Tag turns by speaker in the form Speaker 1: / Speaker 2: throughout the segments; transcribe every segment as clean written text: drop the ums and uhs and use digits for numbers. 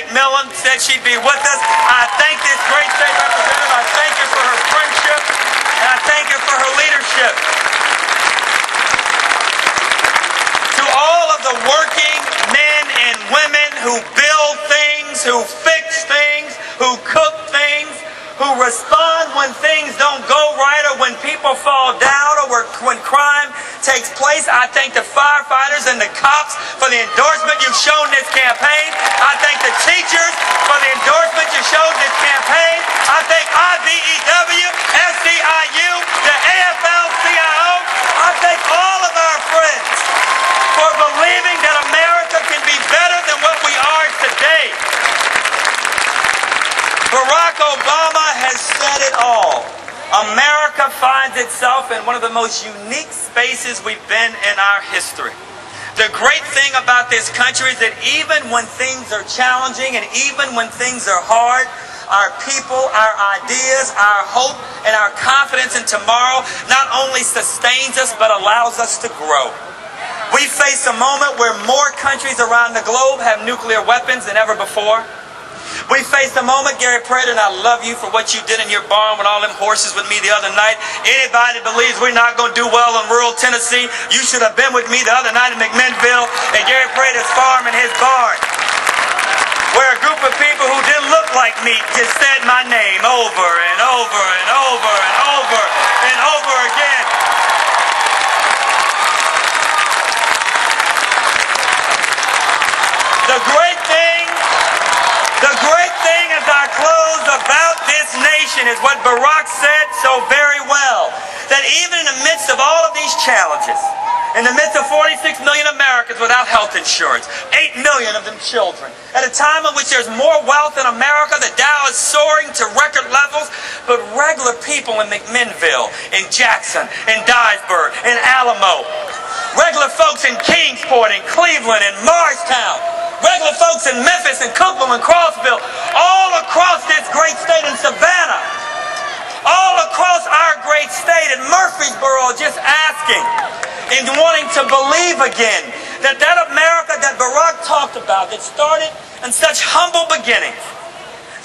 Speaker 1: McMillan said she'd be with us. I thank this great state representative. I thank her for her friendship, and I thank her for her leadership. To all of the working men and women who build things, who fix things, who cook things, who respond when things don't go right or when people fall down or when crime takes place. I thank the firefighters and the cops for the endorsement you've shown this campaign. I thank the teachers for the endorsement you've shown this campaign. I thank IBEW, SCIU, the AFL-CIO. I thank all of our friends for believing that America can be better than what we are today. Barack Obama has said it all. America finds itself in one of the most unique spaces we've been in our history. The great thing about this country is that even when things are challenging and even when things are hard, our people, our ideas, our hope, and our confidence in tomorrow not only sustains us but allows us to grow. We face a moment where more countries around the globe have nuclear weapons than ever before. We face a moment, Gary Prater, and I love you for what you did in your barn with all them horses with me the other night. Anybody that believes we're not going to do well in rural Tennessee, you should have been with me the other night in McMinnville at Gary Prater's farm and his barn, where a group of people who didn't look like me just said my name over and over and over and over and over again. The great thing as I close about this nation is what Barack said so very well, that even in the midst of all of these challenges, in the midst of 46 million Americans without health insurance, 8 million of them children, at a time in which there's more wealth in America, the Dow is soaring to record levels, but regular people in McMinnville, in Jackson, in Dyersburg, in Alamo, regular folks in Kingsport, in Cleveland, in Morristown, regular folks in Memphis and Cookville and Crossville, all across this great state in Savannah, all across our great state in Murfreesboro, just asking and wanting to believe again that that America that Barack talked about, that started in such humble beginnings,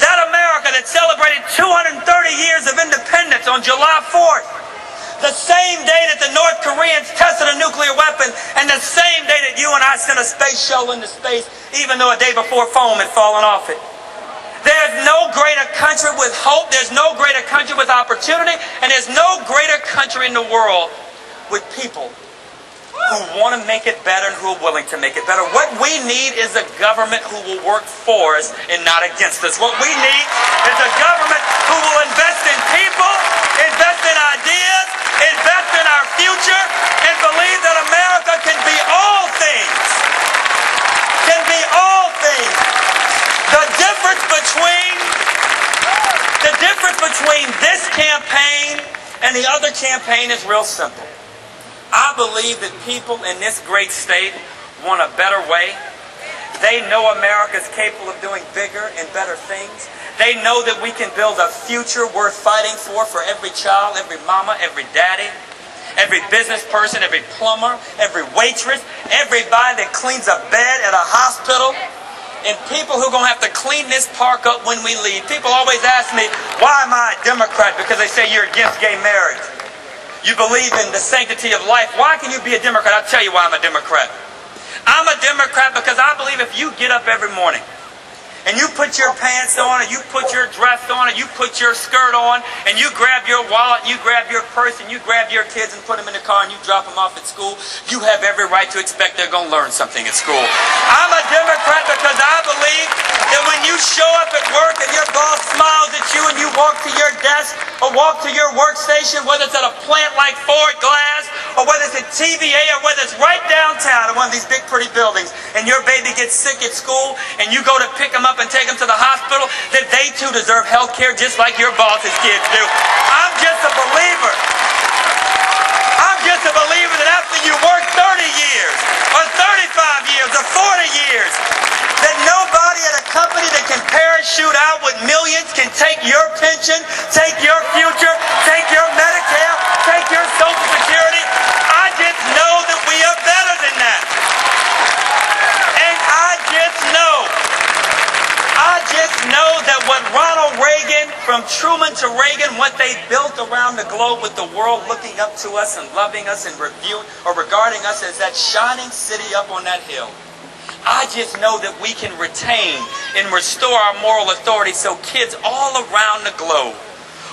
Speaker 1: that America that celebrated 230 years of independence on July 4th, the same day that the North Koreans tested a nuclear weapon, and the same day that you and I sent a space shuttle into space, even though a day before foam had fallen off it. There's no greater country with hope, there's no greater country with opportunity, and there's no greater country in the world with people who want to make it better and who are willing to make it better. What we need is a government who will work for us and not against us. What we need is a government who will invest in people, invest in ideas, invest in our future, and believe that America can be all things. Can be all things. The difference between this campaign and the other campaign is real simple. I believe that people in this great state want a better way. They know America's capable of doing bigger and better things. They know that we can build a future worth fighting for every child, every mama, every daddy, every business person, every plumber, every waitress, everybody that cleans a bed at a hospital, and people who are going to have to clean this park up when we leave. People always ask me, why am I a Democrat? Because they say you're against gay marriage. You believe in the sanctity of life. Why can you be a Democrat? I'll tell you why I'm a Democrat. I'm a Democrat because I believe if you get up every morning and you put your pants on, and you put your dress on, and you put your skirt on, and you grab your wallet, and you grab your purse, and you grab your kids and put them in the car, and you drop them off at school, you have every right to expect they're going to learn something at school. I'm a Democrat because I believe that when you show up at work and your boss smiles at you and you walk to your desk or walk to your workstation, whether it's at a plant like Ford Glass, or whether it's at TVA, or whether it's right downtown in one of these big pretty buildings, and your baby gets sick at school, and you go to pick them up and take them to the hospital, that they too deserve health care just like your boss's kids do. I'm just a believer. That after you work 30 years, or 35 years, or 40 years, that nobody at a company that can parachute out with millions can take your pension, take your future, take your Medicare, take your Social Security. I just know that we are better than that. And I just know from Truman to Reagan, what they built around the globe with the world looking up to us and loving us and reviewing or regarding us as that shining city up on that hill. I just know that we can retain and restore our moral authority so kids all around the globe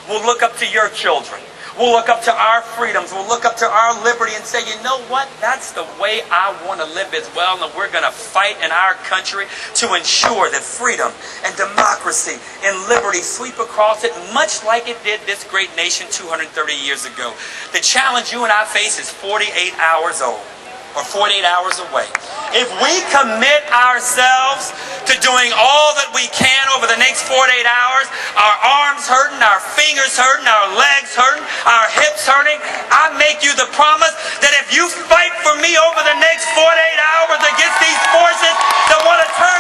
Speaker 1: will look up to your children. We'll look up to our freedoms. We'll look up to our liberty and say, you know what? That's the way I want to live as well. And we're going to fight in our country to ensure that freedom and democracy and liberty sweep across it, much like it did this great nation 230 years ago. The challenge you and I face is 48 hours old, or 48 hours away. If we commit ourselves to doing all that we can over the next 48 hours, our arms hurting, our fingers hurting, our legs hurting, our hips hurting, I make you the promise that if you fight for me over the next 48 hours against these forces that want to turn